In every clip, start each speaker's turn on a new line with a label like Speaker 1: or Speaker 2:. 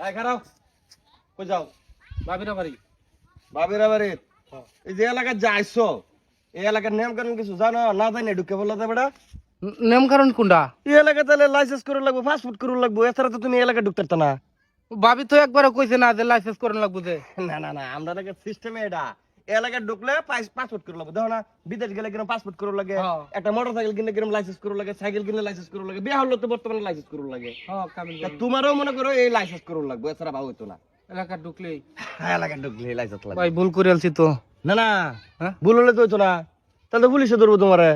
Speaker 1: আয় খারাপ কই যাও?
Speaker 2: বাবিরা বাড়ি।
Speaker 1: বাবিরা বাড়ি। এই যে এলাকা যাইছো এই এলাকার নিয়ম কানুন কিছু জানো না জানি ঢুকে বললা তো বেটা?
Speaker 2: নিয়ম কারণ কোনটা?
Speaker 1: এই এলাকা তাহলে লাইসেন্স করে লাগবো, ফাস্টফুড করে লাগবো, এছাড়া তো তুমি এই এলাকা ঢুকতে পারতা না।
Speaker 2: বাবি তো একবারও কইছে না যে লাইসেন্স করেন লাগবো যে।
Speaker 1: না না না, আমরা এলাকার সিস্টেমে এটা এই এলাকায় ঢুকলে পাসপোর্ট করে লাগবে। দেখো না বিদেশ গেলে কিরকম পাসপোর্ট করে লাগে, একটা মোটর সাইকেল কিনলে কিরকম লাইসেন্স করে লাগে, সাইকেল কিনলে লাইসেন্স করে লাগে, বিয়া হলে তো বর্তমানে লাইসেন্স করে লাগে। তা তোমারও মনে করো এই লাইসেন্স করে লাগবে, এছাড়া ভালো হইতো না।
Speaker 2: এলাকা ঢুকলেই
Speaker 1: এলাকায় ঢুকলে লাইসেন্স লাগবে।
Speaker 2: ভাই ভুল করে আলছি তো।
Speaker 1: না না ভুল হলে তো হইতো না, তাহলে পুলিশে ধরবো তোমারে।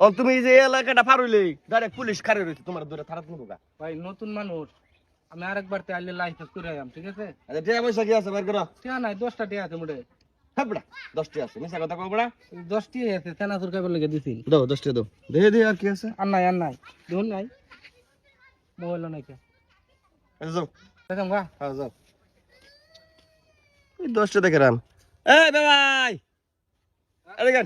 Speaker 1: ও তুমি যে এই এলাকাটা পার হইলেই ডাইরেক্ট পুলিশ খারে রয়েছে তোমার ধরে থানাত নেবো।
Speaker 2: ভাই নতুন মানুষ আমি আরেকবার তে আইলে লাইসেন্স করে আইম, ঠিক আছে?
Speaker 1: আচ্ছা টিয়া পয়সা কি আছে বের করো।
Speaker 2: টিয়া নাই, 10টা টিয়া আছে মোটে।
Speaker 1: হ্যাঁ বেটা 10টি আছে, মিছা কথা কও বেটা।
Speaker 2: 10টি আছে, সেনাসুর কাপড় লেগে দিছি।
Speaker 1: দাও 10টি দাও, দেখে দিয়ে আর কি আছে।
Speaker 2: আর নাই দেখুন নাই, মোবাইল নাই কে।
Speaker 1: আচ্ছা যাও।
Speaker 2: দেখেন গা।
Speaker 1: হ্যাঁ যাও। এই 10টা দেখে রাম। এই ভাই এদিকে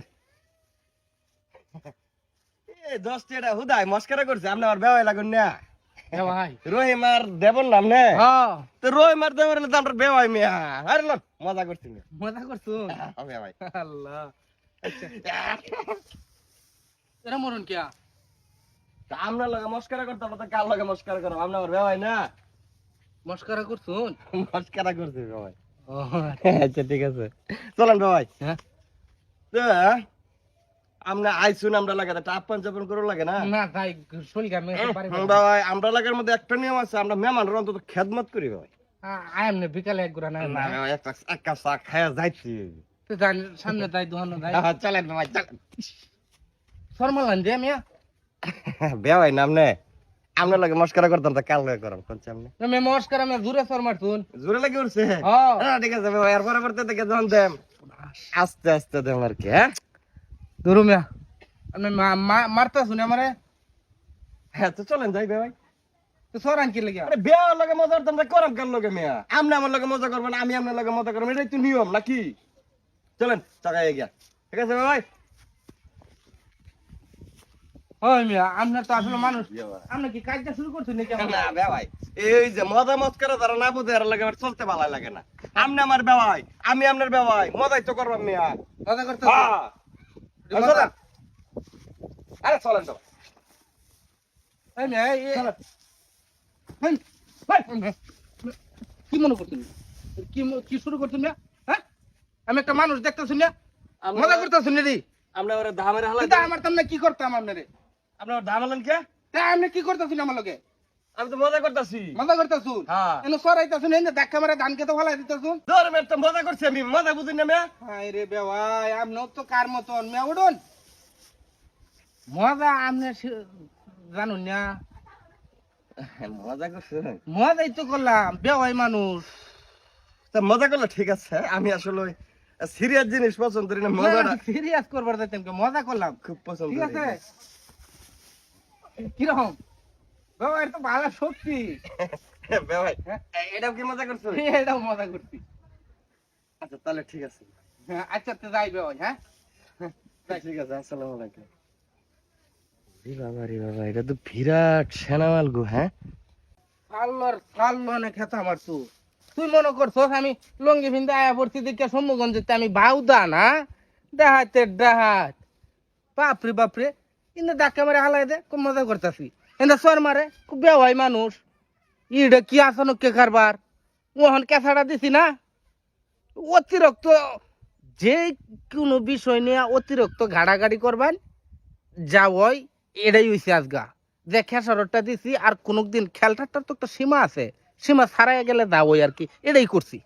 Speaker 1: এই 10টি এটা হুদাই মস্কারা করছে, আপনি আমার বেওয়াই লাগুন না।
Speaker 2: এ ভাই
Speaker 1: রহিম আর দেবন নাম নে।
Speaker 2: হ্যাঁ
Speaker 1: তো রহিম আর দেবন হলে তো আমরা বেওয়াই মিয়া। আরে লন মজা করছি না।
Speaker 2: মজা করছুন।
Speaker 1: হবে ভাই।
Speaker 2: আল্লাহ আচ্ছা এরা মরণ কিয়া?
Speaker 1: তা আমরা লগে মস্কারা করতাম না, তো কার লগে মস্কারা করব? আমরা আমার বেওয়াই না।
Speaker 2: মস্করা করছুন।
Speaker 1: মস্কারা করছি ভাই।
Speaker 2: ও
Speaker 1: আচ্ছা ঠিক আছে চলেন ভাই।
Speaker 2: হ্যাঁ
Speaker 1: তো আমরা আইসুন, আমরা লাগাতে টাপ পাঞ্জাপন করে লাগে না।
Speaker 2: না ভাই শরীর গামে পারি
Speaker 1: ভাই আমরা লাগার মধ্যে একটা নিয়ম আছে, আমরা মেহমানের অন্তত খেদমত করি ভাই।
Speaker 2: আই এমনি বিকালে এক গুড়া না
Speaker 1: না একটা এক কাপ চা খায়া যাইছি।
Speaker 2: তো জান সামনে যাই দোকানে যাই
Speaker 1: চলেন ভাই চলেন।
Speaker 2: ফরমাল দে মিয়া
Speaker 1: বেওয়াই নাম নে, আমরা লাগে মস্কারা করতাম, তা কাল লগে করম কোন সামনে।
Speaker 2: তুমি মস্করা মে জুরে ফর মারছুন।
Speaker 1: জোরে লাগে উঠছে।
Speaker 2: হ্যাঁ
Speaker 1: হ্যাঁ ঠিক আছে ভাই, এর পরে থেকে যখন দেম আস্তে আস্তে দেম আর কি। হ্যাঁ
Speaker 2: ধরু মিয়া আমি মারতা শুনে আমারে।
Speaker 1: হ্যাঁ তো চলেন যাই ভাই।
Speaker 2: তো সরান কি লাগিয়া?
Speaker 1: আরে বিয়া লগে মজা করতাম, তা করম কার লগে মিয়া? আপনি আমার লগে মজা করবেন, আমি আপনার লগে মজা করব, এটাই তো নিয়ম নাকি? চলেন চাকায় গিয়া। ঠিক আছে ভাই।
Speaker 2: ওই মিয়া আপনার তো আসলে মানুষ, আপনি কি কাজটা শুরু করছেন নাকি?
Speaker 1: না ভাই, এই যে মজা মস্করা যারা না বুঝে এর লাগে আমার চলতে ভালো লাগে না। আপনি আমার বেওয়াই, আমি আপনার বেওয়াই, মজাই তো করবাম মিয়া।
Speaker 2: মজা করতে
Speaker 1: হ্যাঁ চলেন। আরে চলেন তো।
Speaker 2: এই মিয়া
Speaker 1: চলেন।
Speaker 2: কি মনে করছেন? কি শুরু করছেন মিয়া? হ্যাঁ আমি একটা মানুষ দেখতেছি না, মজা করতেছেন রে?
Speaker 1: আপনি ওরে ধামের হালা
Speaker 2: কিন্তু আমার তামনে কি করতাম আপনারে?
Speaker 1: আপনি ওর ধাম হলেন কে?
Speaker 2: তাই আপনি কি করতেছেন আমার লগে?
Speaker 1: আমি তো মজা করতেছি।
Speaker 2: মজা করতেছুন?
Speaker 1: হ্যাঁ
Speaker 2: এনে সরাইতেছুন, এনে ধাক্কা মারে ধান খেতে ফেলাই দিতেছুন।
Speaker 1: ধর মেয়ে তো মজা করছি, আমি মজা বুঝি না মেয়া।
Speaker 2: হাই রে বেওয়াই, আপনি তো কার মতন মিয়া উঠুন। মজা আপনি জানুন না,
Speaker 1: মজা করছি
Speaker 2: মজাই তো করলাম, বেওয়াই মানুষ।
Speaker 1: তা মজা করলে ঠিক আছে, আমি আসলে সিরিয়াস জিনিস পছন্দ করি না, মজাটা
Speaker 2: সিরিয়াস করবার যাইতাম কে, মজা করলাম
Speaker 1: খুব পছন্দ
Speaker 2: ঠিক
Speaker 1: করি।
Speaker 2: আছে? কিরকম বেওয়াই তো ভালো শক্তি।
Speaker 1: ভাই এটাও কি মজা করছো?
Speaker 2: এটাও মজা করছি।
Speaker 1: আচ্ছা তাহলে ঠিক আছে।
Speaker 2: হ্যাঁ, আচ্ছা তো যাই বেওয়াই। হ্যাঁ
Speaker 1: ঠিক আছে, আসসালামু আলাইকুম। রে বাবা এটা তো বিরাট সেনামাল গো। হ্যাঁ
Speaker 2: আল্লাহর খেতা আমার তুই মনে করছস আমি লঙ্গি ভিন্দে আয়া পড়ছি দেখে সম্মুখগঞ্জে আমি বাউদা না? ডাহাত বাপরে কিন্তু ডাক্কা মারে হালাই দে, খুব মজা করতেছি। এনে সর মারে, খুব বেওয়াই মানুষ। ইডে কি আসানো কে কারবার ওহন কেঁচাটা দিছি না। অতিরিক্ত যে কোনো বিষয় নিয়ে অতিরিক্ত ঘাড়াঘাড়ি করবেন যা ওই এটাই হইছে আজগা যে খেসারটা দিছি। আর কোনদিন খেলটার তো একটা সীমা আছে, সীমা ছাড়াই গেলে যা ওই আর কি, এটাই করছি।